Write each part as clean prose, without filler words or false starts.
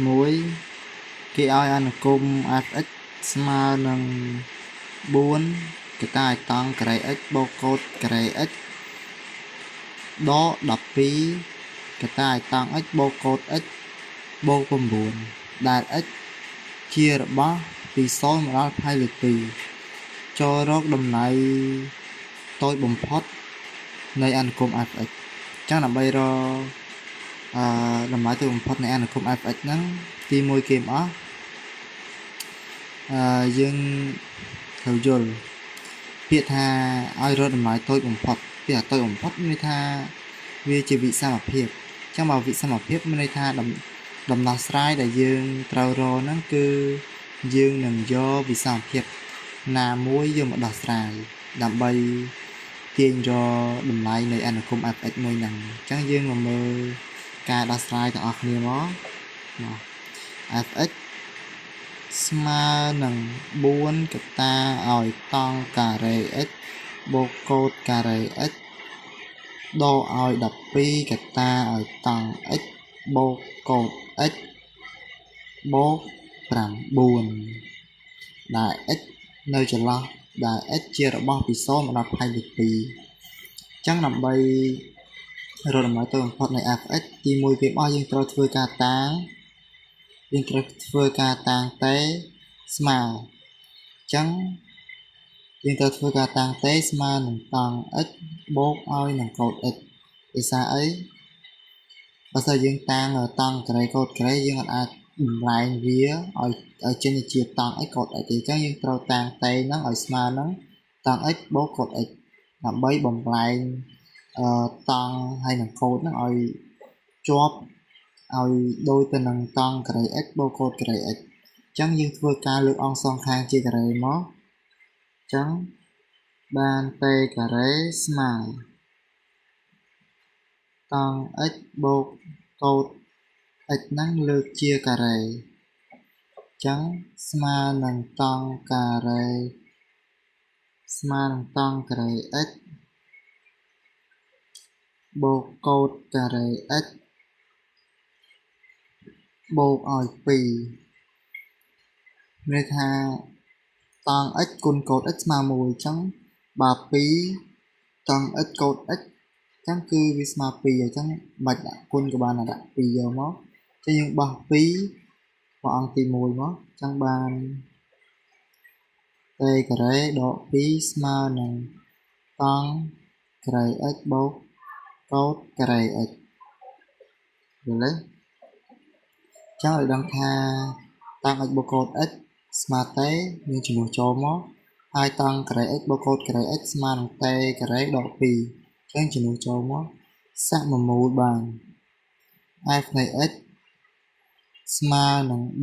មួយគេឲ្យអនុគម fx ស្មើនឹង4កតាតង់ការ៉េ x បូកកូដការ៉េ x ដក12កតាតង់ x បូកកូដ x បូក9ដែល x ជារបស់ពី0មកដល់ផាយលើ2ចូលរកតម្លៃតូចបំផុតនៃអនុគម fx ចឹងដើម្បីរកតម្លៃតូចបំផុតនៃអនុគម fx ហ្នឹងទី1គេមកយើងត្រូវយល់ពាក្យថាឲ្យរកតម្លៃតូចបំផុតពាក្យថាតូចបំផុតមានន័យថាវាជាវិសមភាពចឹងមកវិសមភាពមានន័យថាដំណោះស្រាយដែលយើងត្រូវរកហ្នឹងគឺយើងនឹងយកវិសមភាពណាមួយយកមកដោះស្រាយដើម្បីទាញរកតម្លៃនៃអនុគម fx មួយហ្នឹងចឹងយើងមកមើលការដោះស្រាយទាំងអស់គ្នាមក fx ស្មើនឹង4កតាឲ្យតង់ការ៉េ x បូកកូដការ៉េ x ដកឲ្យ12កតាឲ្យតង់ x បូកកូដ x បូក9ដែល x នៅចន្លោះដែល x ជារបស់ពី0មកដល់ផាយលើ2ចឹងដើម្បីរកតម្លៃតូចបំផុតនៃ fx ទី1គេបោះយើងត្រូវធ្វើការតាំងតេស្មើចឹងយើងត្រូវធ្វើការតាំងតេស្មើនឹងតង់ x បូកឲ្យនឹងកូដ x ភាសាអីបើសិនយើងតាំងតង់ការ៉េកូដការ៉េយើងអាចបំលែងវាឲ្យចេញជាតង់ x កូដ x ទេចឹងយើងត្រូវតាំងតេហ្នឹងឲ្យស្មើនឹងតង់ x បូកកូដ x ដើម្បីបំលែងតង់ហើយនឹងកូដហ្នឹងឲ្យជាប់ឲ្យដូចទៅនឹងតង់ការ៉េ x បូកកូដការ៉េ x ចឹងយើងធ្វើការលើកអង្សងខាងជាការ៉េមកចឹងបានតេការ៉េស្មើតង់ x បូកកូដ x ហ្នឹងលើកជាការ៉េចឹងស្មើនឹងតង់ការ៉េស្មើនឹងតង់ការ៉េ x បូកកូដការ៉េ x បូកឲ្យ2មានន័យថាតង់ x គុណកូដ x ស្មើ1អញ្ចឹងបើ2តង់ x កូដ x អញ្ចឹងគឺវាស្មើ2អញ្ចឹងមិនដាក់គុណក៏បានដាក់2យកមកអញ្ចឹងយើងបោះ2មកអង្គទី1មកអញ្ចឹងបានតេការ៉េដក2ស្មើនឹងតង់ការ៉េ x បូកកូដការ៉េ x យល់ទេចឹងឲ្យដឹងថាតង់ x បូកកូដ x ស្មើតេយើងចំនួនចូលមកហើយតង់ការ៉េ x បូកកូដការ៉េ x ស្មើនឹងតេការ៉េដក2ចឹងចំនួនចូលមកសាក់1មូលបាន f នៃ x ស្មើនឹង4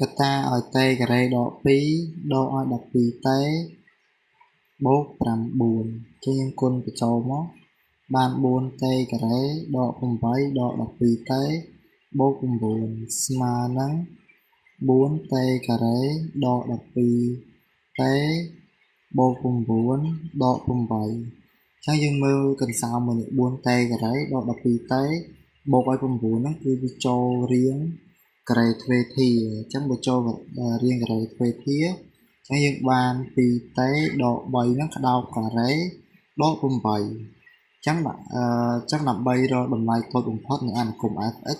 កតាឲ្យតេការ៉េដក2ដកឲ្យ12តេបូក9ចឹងយើងគុណបញ្ចូលមកបាន4តេការ៉េដក8ដក12តេបូក9ស្មើនឹង4តេការ៉េដក12តេបូក9ដក8ចឹងយើងមើលកន្សោមមួយនេះ4តេការ៉េដក12តេបូកឲ្យ9ហ្នឹងគឺវាចូលរៀងការ៉េទ្វេធាអញ្ចឹងបើចូលរៀងការ៉េទ្វេធាអញ្ចឹងយើងបាន2តេដក3ហ្នឹងក្តោបការ៉េដក8អញ្ចឹងដើម្បីរកតម្លៃតូចបំផុតនៃអនុគម fx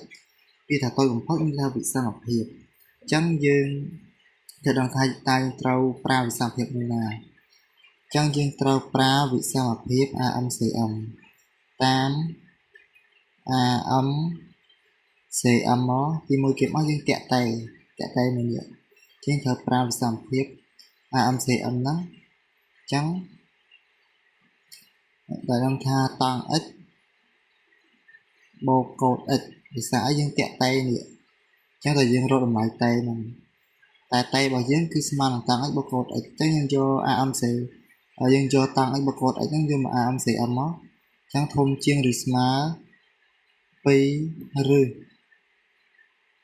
វាថាតូចបំផុតមានថាវិសមភាពអញ្ចឹងយើងត្រូវដឹងថាតើយើងត្រូវប្រើវិសមភាពមួយណាអញ្ចឹងយើងត្រូវប្រើវិសមភាព AMCM តាម AMCM មកទីមួយគេមកយើងតាក់តេមួយនេះជាងត្រូវប្រើវិសមភាព AMCM ហ្នឹងអញ្ចឹងដែលដឹងថាតង់ x បូកកូដ x ភាសាឲ្យយើងតាក់តេនេះអញ្ចឹងតែយើងរកតម្លៃតេហ្នឹងតែតេរបស់យើងគឺស្មើនឹងតង់ x បូកកូដ x អញ្ចឹងយើងយក AMC ហើយយើងយកតង់ x បូកកូដ x ហ្នឹងយកមក AMCM មកអញ្ចឹងធំជាងឬស្មើ2ឬ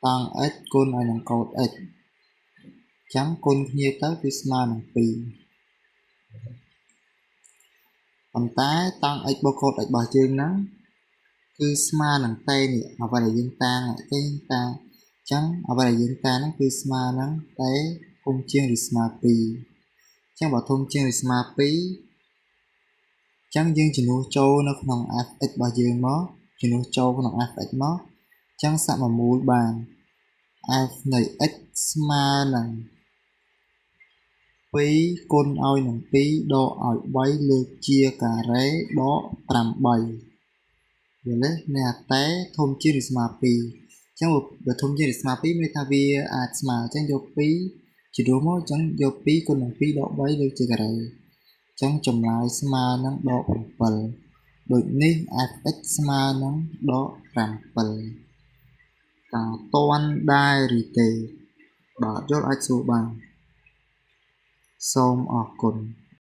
តង់ x គុណឲ្យនឹងកូដ x អញ្ចឹងគុណគ្នាទៅគឺស្មើនឹង2ប៉ុន្តែតង់ x បូកកូដ x របស់យើងហ្នឹង គឺស្មើនឹងតេនេះអ្វីដែលយើងតាំងទេតាអញ្ចឹងអ្វីដែលយើងតាំងហ្នឹងគឺស្មើនឹងតេធំជាងឬស្មើ2អញ្ចឹងបើធំជាងឬស្មើ2អញ្ចឹងយើងជំនួសចូលនៅក្នុង fx របស់យើងមកជំនួសចូលក្នុង fx មកអញ្ចឹងសាក់មកមូលបាន f នៃ x ស្មើនឹង2គុណឲ្យនឹង2ដកឲ្យ3លើកជាការ៉េដក8យល់ទេអ្នកតែធំជាងឬស្មើ2អញ្ចឹងបើធំជាងឬស្មើ2មានន័យថាវាអាចស្មើអញ្ចឹងយក2ជារួមមកអញ្ចឹងយក2គុណនឹង2ដក3លើកជាការ៉េអញ្ចឹងចម្លើយស្មើនឹងដក7ដូចនេះ fx ស្មើនឹងដក7តើតន់ដែរឬទេបាទយល់អាចសួរបានសូមអរគុណ